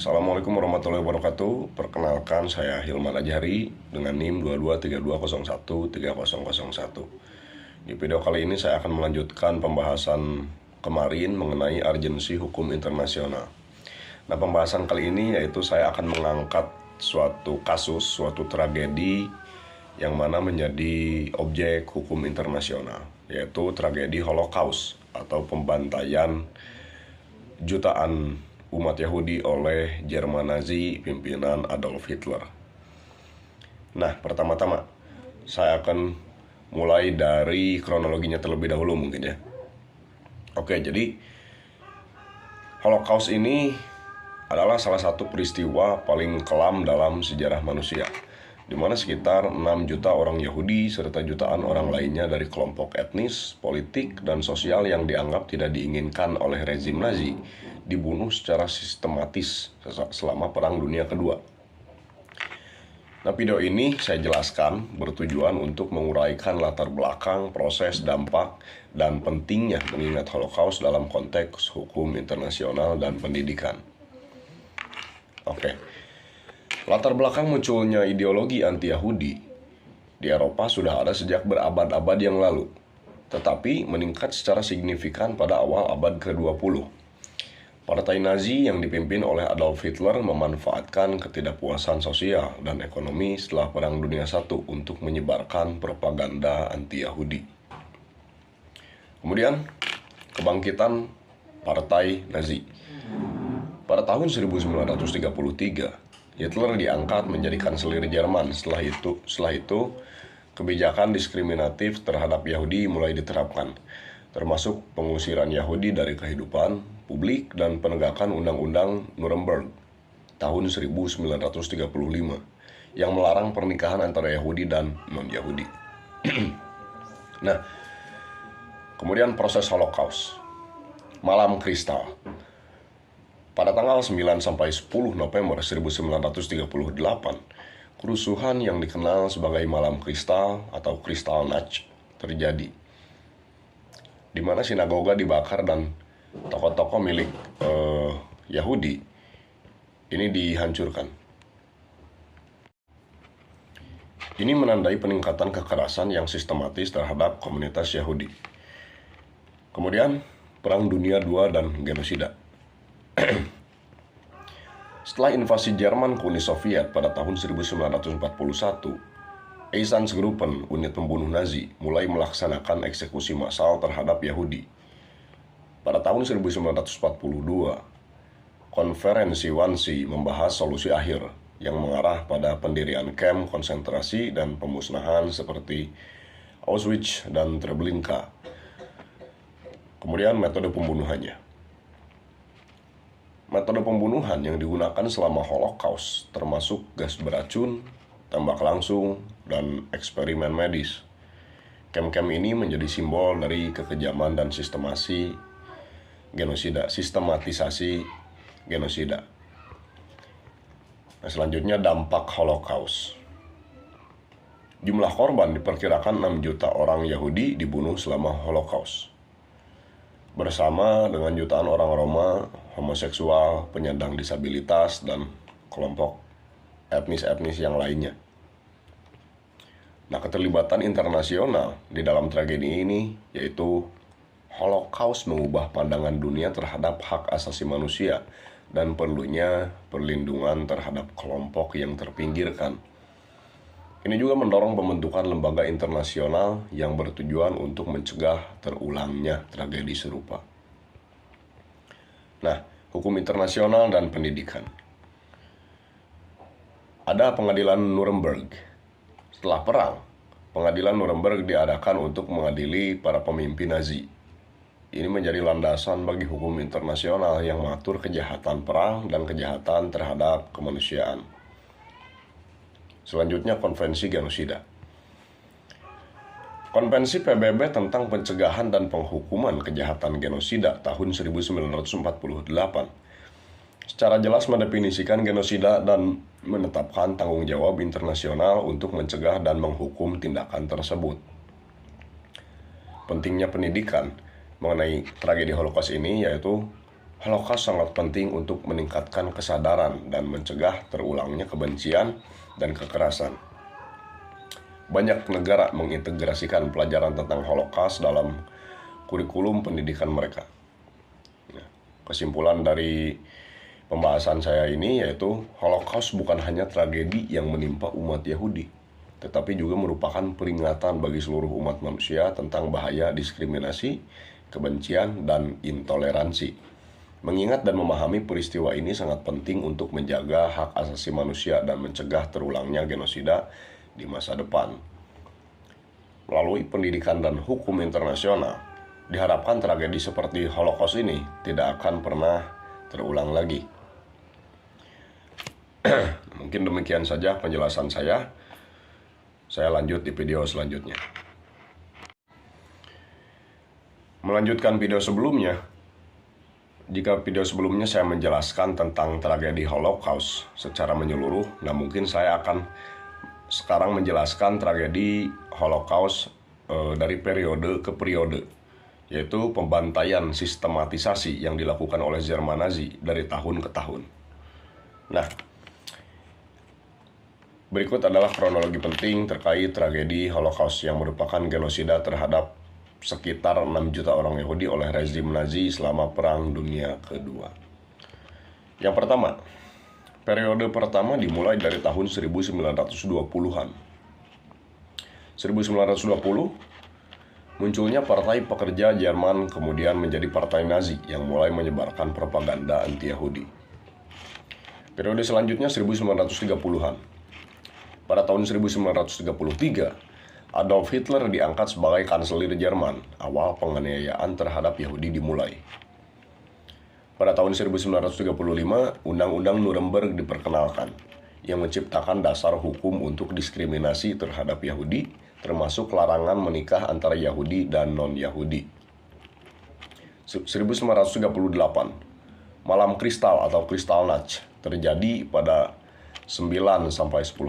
Assalamualaikum warahmatullahi wabarakatuh. Perkenalkan, saya Hilman Ajhari dengan NIM 2232013001. Di video kali ini saya akan melanjutkan pembahasan kemarin mengenai urgensi hukum internasional. Nah, pembahasan kali ini yaitu saya akan mengangkat suatu kasus, suatu tragedi yang mana menjadi objek hukum internasional, yaitu tragedi Holocaust atau pembantaian jutaan umat Yahudi oleh Jerman Nazi pimpinan Adolf Hitler. Nah, pertama-tama saya akan mulai dari kronologinya terlebih dahulu mungkin ya. Oke, jadi Holocaust ini adalah salah satu peristiwa paling kelam dalam sejarah manusia, di mana sekitar 6 juta orang Yahudi serta jutaan orang lainnya dari kelompok etnis, politik, dan sosial yang dianggap tidak diinginkan oleh rezim Nazi dibunuh secara sistematis selama Perang Dunia Kedua. Nah, video ini saya jelaskan bertujuan untuk menguraikan latar belakang, proses, dampak, dan pentingnya mengingat Holocaust dalam konteks hukum internasional dan pendidikan. Oke. Latar belakang munculnya ideologi anti-Yahudi di Eropa sudah ada sejak berabad-abad yang lalu, tetapi meningkat secara signifikan pada awal abad ke-20. Partai Nazi yang dipimpin oleh Adolf Hitler memanfaatkan ketidakpuasan sosial dan ekonomi setelah Perang Dunia I untuk menyebarkan propaganda anti-Yahudi. Kemudian, kebangkitan Partai Nazi. Pada tahun 1933, Hitler diangkat menjadi kanselir Jerman. Setelah itu, kebijakan diskriminatif terhadap Yahudi mulai diterapkan, termasuk pengusiran Yahudi dari kehidupan publik dan penegakan Undang-Undang Nuremberg tahun 1935 yang melarang pernikahan antara Yahudi dan non-Yahudi. Nah, kemudian proses Holocaust. Malam Kristal. Pada tanggal 9 sampai 10 November 1938, kerusuhan yang dikenal sebagai Malam Kristal atau Kristallnacht terjadi, di mana sinagoga dibakar dan toko-toko milik Yahudi ini dihancurkan. Ini menandai peningkatan kekerasan yang sistematis terhadap komunitas Yahudi. Kemudian, Perang Dunia II dan genosida. Setelah invasi Jerman ke Uni Soviet pada tahun 1941, Einsatzgruppen, unit pembunuh Nazi, mulai melaksanakan eksekusi massal terhadap Yahudi. Pada tahun 1942, konferensi Wannsee membahas solusi akhir yang mengarah pada pendirian kamp konsentrasi dan pemusnahan seperti Auschwitz dan Treblinka. Kemudian metode pembunuhannya. Metode pembunuhan yang digunakan selama Holocaust termasuk gas beracun, tembak langsung, dan eksperimen medis. Kamp-kamp ini menjadi simbol dari kekejaman dan sistematisasi genosida. Nah, selanjutnya dampak Holocaust. Jumlah korban diperkirakan 6 juta orang Yahudi dibunuh selama Holocaust, bersama dengan jutaan orang Roma, homoseksual, penyandang disabilitas, dan kelompok etnis-etnis yang lainnya. Nah, keterlibatan internasional di dalam tragedi ini yaitu Holocaust mengubah pandangan dunia terhadap hak asasi manusia dan perlunya perlindungan terhadap kelompok yang terpinggirkan. Ini juga mendorong pembentukan lembaga internasional yang bertujuan untuk mencegah terulangnya tragedi serupa. Nah, hukum internasional dan pendidikan. Ada pengadilan Nuremberg. Setelah perang, pengadilan Nuremberg diadakan untuk mengadili para pemimpin Nazi. Ini menjadi landasan bagi hukum internasional yang mengatur kejahatan perang dan kejahatan terhadap kemanusiaan. Selanjutnya, konvensi genosida. Konvensi PBB tentang pencegahan dan penghukuman kejahatan genosida tahun 1948 secara jelas mendefinisikan genosida dan menetapkan tanggung jawab internasional untuk mencegah dan menghukum tindakan tersebut. Pentingnya pendidikan mengenai tragedi Holocaust ini yaitu Holocaust sangat penting untuk meningkatkan kesadaran dan mencegah terulangnya kebencian dan kekerasan. Banyak negara mengintegrasikan pelajaran tentang Holocaust dalam kurikulum pendidikan mereka. Kesimpulan dari pembahasan saya ini yaitu Holocaust bukan hanya tragedi yang menimpa umat Yahudi, tetapi juga merupakan peringatan bagi seluruh umat manusia tentang bahaya diskriminasi, kebencian, dan intoleransi. Mengingat dan memahami peristiwa ini sangat penting untuk menjaga hak asasi manusia dan mencegah terulangnya genosida di masa depan. Melalui pendidikan dan hukum internasional, diharapkan tragedi seperti Holocaust ini tidak akan pernah terulang lagi. Mungkin demikian saja penjelasan saya. Saya lanjut di video selanjutnya. Melanjutkan video sebelumnya, jika video sebelumnya saya menjelaskan tentang tragedi Holocaust secara menyeluruh, nah mungkin saya akan sekarang menjelaskan tragedi Holocaust dari periode ke periode, yaitu pembantaian sistematisasi yang dilakukan oleh Jerman Nazi dari tahun ke tahun. Nah, berikut adalah kronologi penting terkait tragedi Holocaust yang merupakan genosida terhadap sekitar 6 juta orang Yahudi oleh rezim Nazi selama Perang Dunia Kedua. Yang pertama, periode pertama dimulai dari tahun 1920-an. 1920, munculnya Partai Pekerja Jerman kemudian menjadi Partai Nazi yang mulai menyebarkan propaganda anti-Yahudi. Periode selanjutnya 1930-an. Pada tahun 1933, Adolf Hitler diangkat sebagai kanselir Jerman. Awal penganiayaan terhadap Yahudi dimulai. Pada tahun 1935, Undang-Undang Nuremberg diperkenalkan, yang menciptakan dasar hukum untuk diskriminasi terhadap Yahudi, termasuk larangan menikah antara Yahudi dan non-Yahudi. 1938, Malam Kristal atau Kristallnacht terjadi pada 9-10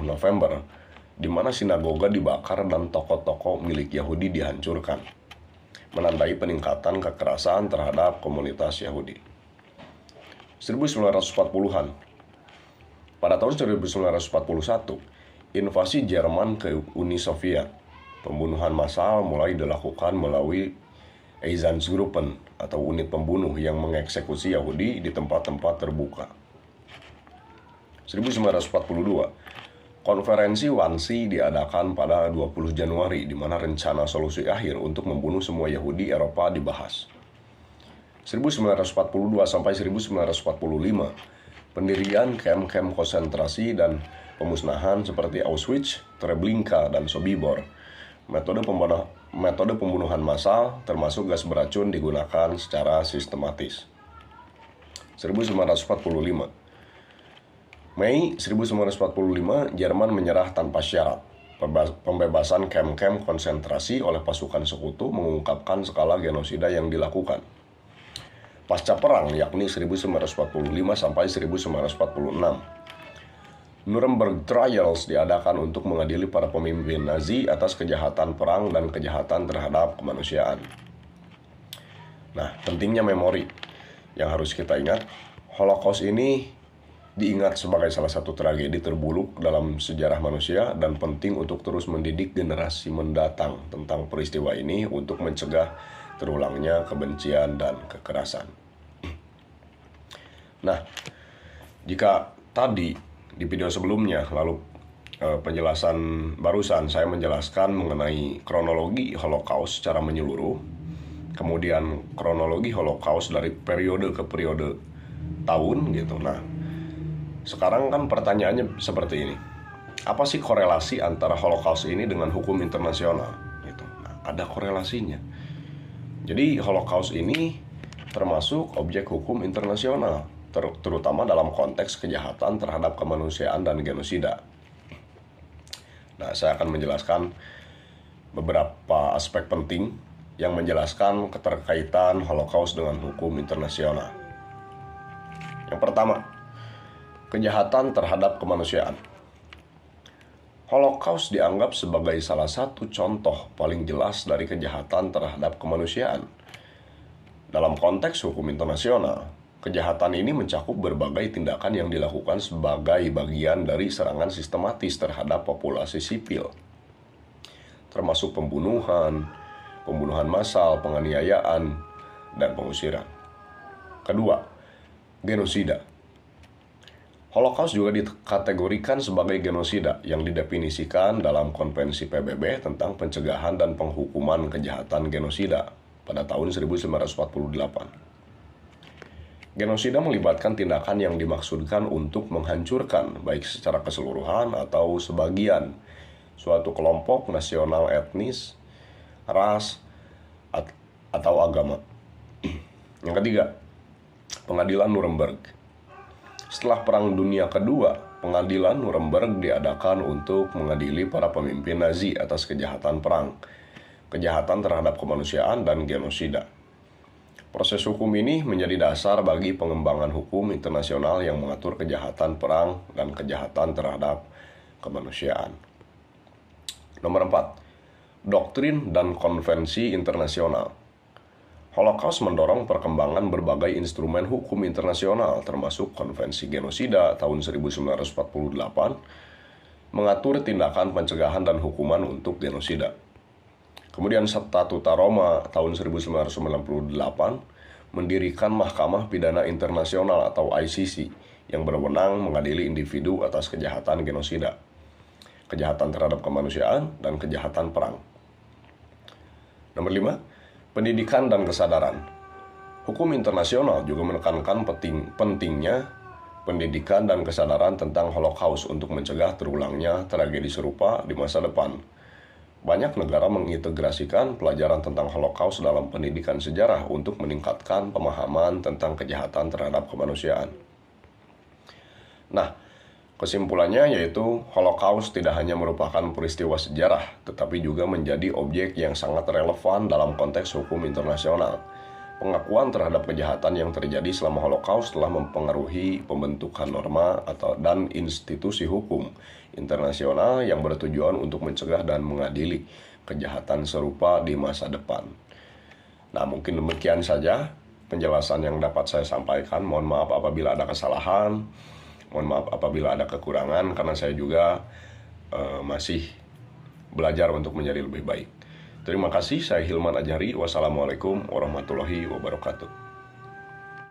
November, di mana sinagoga dibakar dan toko-toko milik Yahudi dihancurkan, menandai peningkatan kekerasan terhadap komunitas Yahudi. 1940-an. Pada tahun 1941, invasi Jerman ke Uni Soviet. Pembunuhan massal mulai dilakukan melalui Einsatzgruppen atau unit pembunuh yang mengeksekusi Yahudi di tempat-tempat terbuka. 1942, Konferensi Wannsee diadakan pada 20 Januari, di mana rencana solusi akhir untuk membunuh semua Yahudi Eropa dibahas. 1942 sampai 1945, pendirian kamp-kamp konsentrasi dan pemusnahan seperti Auschwitz, Treblinka, dan Sobibor. Metode pembunuhan massal, termasuk gas beracun, digunakan secara sistematis. 1945. Mei 1945, Jerman menyerah tanpa syarat. Pembebasan kamp-kamp konsentrasi oleh pasukan sekutu mengungkapkan skala genosida yang dilakukan. Pasca perang, yakni 1945 sampai 1946, Nuremberg Trials diadakan untuk mengadili para pemimpin Nazi atas kejahatan perang dan kejahatan terhadap kemanusiaan. Nah, pentingnya memori yang harus kita ingat, Holocaust ini diingat sebagai salah satu tragedi terburuk dalam sejarah manusia dan penting untuk terus mendidik generasi mendatang tentang peristiwa ini untuk mencegah terulangnya kebencian dan kekerasan. Nah, jika tadi di video sebelumnya, lalu penjelasan barusan saya menjelaskan mengenai kronologi Holocaust secara menyeluruh, kemudian kronologi Holocaust dari periode ke periode tahun gitu. Nah, sekarang kan pertanyaannya seperti ini. Apa sih korelasi antara Holocaust ini dengan hukum internasional? Gitu. Nah, ada korelasinya. Jadi Holocaust ini termasuk objek hukum internasional, terutama dalam konteks kejahatan terhadap kemanusiaan dan genosida. Nah, saya akan menjelaskan beberapa aspek penting yang menjelaskan keterkaitan Holocaust dengan hukum internasional. Yang pertama, kejahatan terhadap kemanusiaan. Holocaust dianggap sebagai salah satu contoh paling jelas dari kejahatan terhadap kemanusiaan. Dalam konteks hukum internasional, Kejahatan ini mencakup berbagai tindakan yang dilakukan sebagai bagian dari serangan sistematis terhadap populasi sipil, termasuk pembunuhan, pembunuhan massal, penganiayaan, dan pengusiran. Kedua, genosida. Holocaust juga dikategorikan sebagai genosida yang didefinisikan dalam Konvensi PBB tentang pencegahan dan penghukuman kejahatan genosida pada tahun 1948. Genosida melibatkan tindakan yang dimaksudkan untuk menghancurkan, baik secara keseluruhan atau sebagian, suatu kelompok nasional etnis, ras, atau agama. Yang ketiga, Pengadilan Nuremberg. Setelah Perang Dunia Kedua, Pengadilan Nuremberg diadakan untuk mengadili para pemimpin Nazi atas kejahatan perang, kejahatan terhadap kemanusiaan, dan genosida. Proses hukum ini menjadi dasar bagi pengembangan hukum internasional yang mengatur kejahatan perang dan kejahatan terhadap kemanusiaan. Nomor 4. Doktrin dan konvensi internasional. Holocaust mendorong perkembangan berbagai instrumen hukum internasional termasuk Konvensi Genosida tahun 1948 mengatur tindakan pencegahan dan hukuman untuk genosida. Kemudian Statuta Roma tahun 1998 mendirikan Mahkamah Pidana Internasional atau ICC yang berwenang mengadili individu atas kejahatan genosida, kejahatan terhadap kemanusiaan, dan kejahatan perang. Nomor 5. Pendidikan dan kesadaran. Hukum internasional juga menekankan pentingnya pendidikan dan kesadaran tentang Holocaust untuk mencegah terulangnya tragedi serupa di masa depan. Banyak negara mengintegrasikan pelajaran tentang Holocaust dalam pendidikan sejarah untuk meningkatkan pemahaman tentang kejahatan terhadap kemanusiaan. Nah, kesimpulannya yaitu Holocaust tidak hanya merupakan peristiwa sejarah, tetapi juga menjadi objek yang sangat relevan dalam konteks hukum internasional. Pengakuan terhadap kejahatan yang terjadi selama Holocaust telah mempengaruhi pembentukan norma dan institusi hukum internasional yang bertujuan untuk mencegah dan mengadili kejahatan serupa di masa depan. Nah, mungkin demikian saja penjelasan yang dapat saya sampaikan. Mohon maaf apabila ada kesalahan, mohon maaf apabila ada kekurangan, karena saya juga masih belajar untuk menjadi lebih baik. Terima kasih, saya Hilman Ajari. Wassalamualaikum warahmatullahi wabarakatuh.